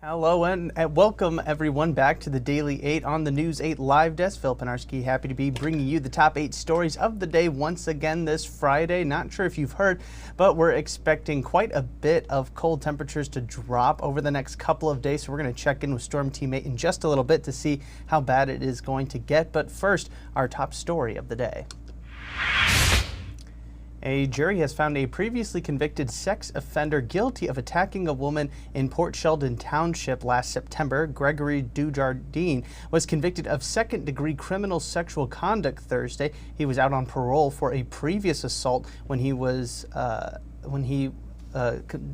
Hello and welcome everyone back to the Daily 8 on the News 8 Live Desk. Phil Penarski, happy to be bringing you the top 8 stories of the day once again this Friday. Not sure if you've heard, but we're expecting quite a bit of cold temperatures to drop over the next couple of days. So we're going to check in with Storm Team 8 in just a little bit to see how bad it is going to get. But first, our top story of the day. A jury has found a previously convicted sex offender guilty of attacking a woman in Port Sheldon Township last September. Gregory Dujardin was convicted of second-degree criminal sexual conduct Thursday. He was out on parole for a previous assault when he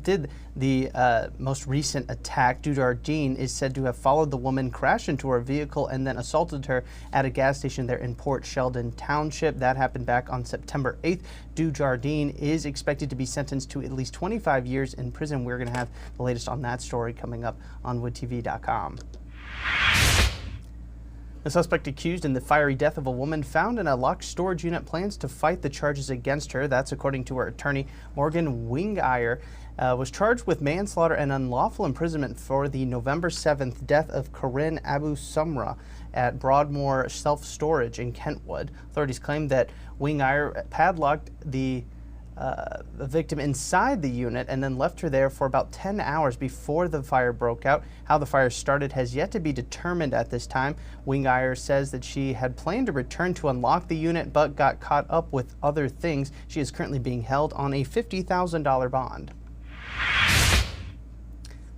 did the most recent attack. Dujardin is said to have followed the woman, crashed into her vehicle, and then assaulted her at a gas station there in Port Sheldon Township. That happened back on September 8th. Dujardin is expected to be sentenced to at least 25 years in prison. We're going to have the latest on that story coming up on woodtv.com. The suspect accused in the fiery death of a woman found in a locked storage unit plans to fight the charges against her. That's according to her attorney. Morgan Wingeyer was charged with manslaughter and unlawful imprisonment for the November 7th death of Corinne Abu Sumra at Broadmoor Self-Storage in Kentwood. Authorities claim that Wingeyer padlocked the victim inside the unit and then left her there for about 10 hours before the fire broke out. How the fire started has yet to be determined at this time. Wingeyer says that she had planned to return to unlock the unit but got caught up with other things. She is currently being held on a $50,000 bond.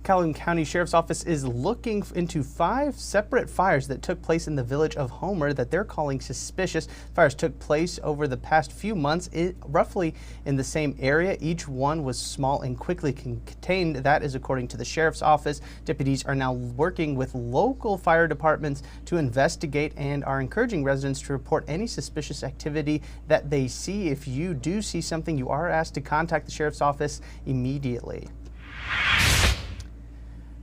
Calhoun County Sheriff's Office is looking into 5 separate fires that took place in the village of Homer that they're calling suspicious. Fires took place over the past few months, roughly in the same area. Each one was small and quickly contained. That is according to the Sheriff's Office. Deputies are now working with local fire departments to investigate and are encouraging residents to report any suspicious activity that they see. If you do see something, you are asked to contact the Sheriff's Office immediately.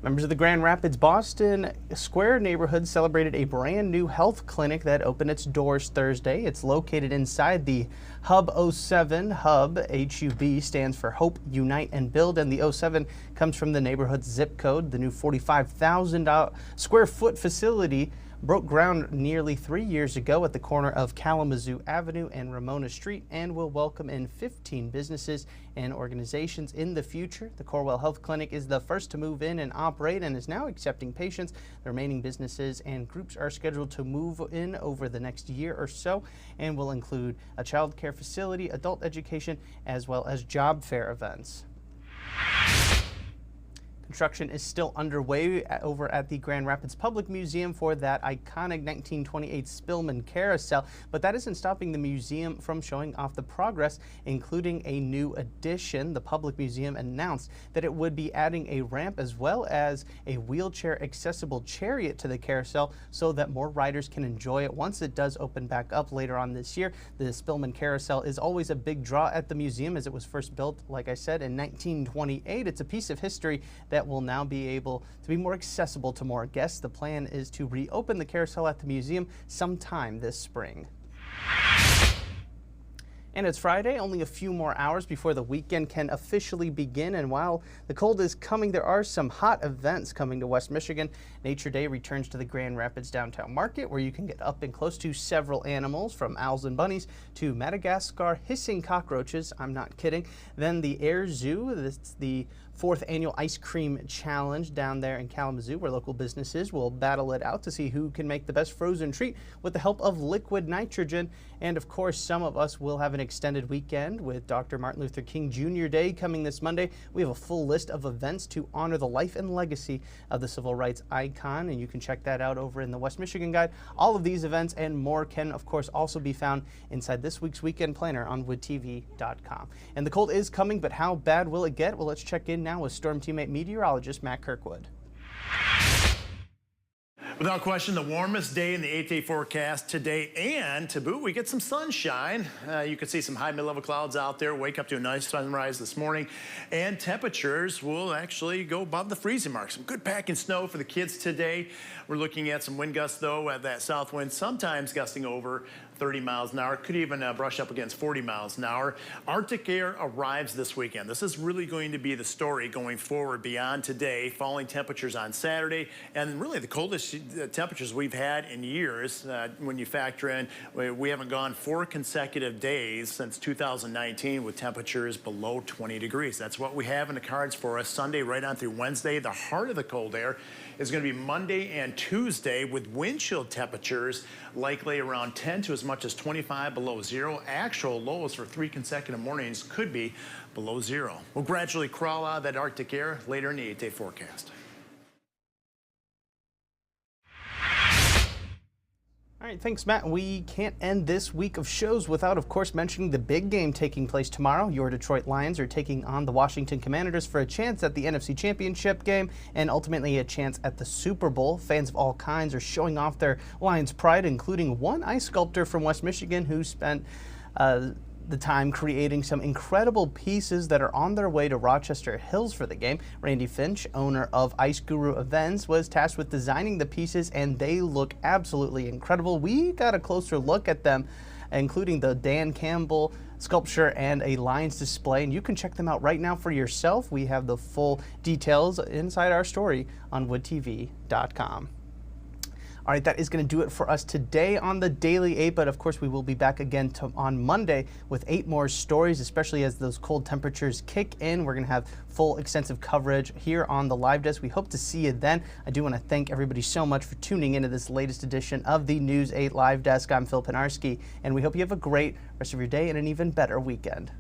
Members of the Grand Rapids Boston Square neighborhood celebrated a brand new health clinic that opened its doors Thursday. It's located inside the Hub 07. Hub, HUB, stands for Hope, Unite, and Build, and the 07 comes from the neighborhood's zip code. The new 45,000 square foot facility broke ground nearly 3 years ago at the corner of Kalamazoo Avenue and Ramona Street and will welcome in 15 businesses and organizations in the future. The Corwell Health Clinic is the first to move in and operate and is now accepting patients. The remaining businesses and groups are scheduled to move in over the next year or so and will include a child care facility, adult education, as well as job fair events. Construction is still underway over at the Grand Rapids Public Museum for that iconic 1928 Spilman carousel, but that isn't stopping the museum from showing off the progress, including a new addition. The Public Museum announced that it would be adding a ramp as well as a wheelchair accessible chariot to the carousel so that more riders can enjoy it once it does open back up later on this year. The Spilman carousel is always a big draw at the museum as it was first built, like I said, in 1928. It's a piece of history that will now be able to be more accessible to more guests. The plan is to reopen the carousel at the museum sometime this spring. And it's Friday, only a few more hours before the weekend can officially begin. And while the cold is coming, there are some hot events coming to West Michigan. Nature Day returns to the Grand Rapids Downtown Market, where you can get up and close to several animals, from owls and bunnies to Madagascar hissing cockroaches. I'm not kidding. Then the Air Zoo, that's the 4th annual ice cream challenge down there in Kalamazoo, where local businesses will battle it out to see who can make the best frozen treat with the help of liquid nitrogen. And of course, some of us will have an extended weekend with Dr. Martin Luther King Jr. Day coming this Monday. We have a full list of events to honor the life and legacy of the civil rights icon, and you can check that out over in the West Michigan Guide. All of these events and more can, of course, also be found inside this week's weekend planner on woodtv.com. And the cold is coming, but how bad will it get? Well, let's check in now with Storm Team 8 meteorologist Matt Kirkwood. Without question, the warmest day in the 8-day forecast today, and to boot, we get some sunshine. You can see some high mid-level clouds out there. Wake up to a nice sunrise this morning, and temperatures will actually go above the freezing mark. Some good packing snow for the kids today. We're looking at some wind gusts, though, at that south wind, sometimes gusting over 30 miles an hour. Could even brush up against 40 miles an hour. Arctic air arrives this weekend. This is really going to be the story going forward beyond today. Falling temperatures on Saturday, and really the coldest temperatures we've had in years. When you factor in, we haven't gone 4 consecutive days since 2019 with temperatures below 20 degrees. That's what we have in the cards for us Sunday right on through Wednesday. The heart of the cold air is going to be Monday and Tuesday with wind chill temperatures likely around 10 to as much as 25 below zero. Actual lows for 3 consecutive mornings could be below zero. We'll gradually crawl out of that Arctic air later in the 8-day forecast. All right, thanks, Matt. We can't end this week of shows without, of course, mentioning the big game taking place tomorrow. Your Detroit Lions are taking on the Washington Commanders for a chance at the NFC Championship game and ultimately a chance at the Super Bowl. Fans of all kinds are showing off their Lions pride, including one ice sculptor from West Michigan who spent the time creating some incredible pieces that are on their way to Rochester Hills for the game. Randy Finch, owner of Ice Guru Events, was tasked with designing the pieces, and they look absolutely incredible. We got a closer look at them, including the Dan Campbell sculpture and a Lions display, and you can check them out right now for yourself. We have the full details inside our story on woodtv.com. All right, that is going to do it for us today on the Daily 8, but of course we will be back again on Monday with 8 more stories, especially as those cold temperatures kick in. We're going to have full extensive coverage here on the live desk. We hope to see you then. I do want to thank everybody so much for tuning into this latest edition of the News 8 Live Desk. I'm Phil Pinarski, and we hope you have a great rest of your day and an even better weekend.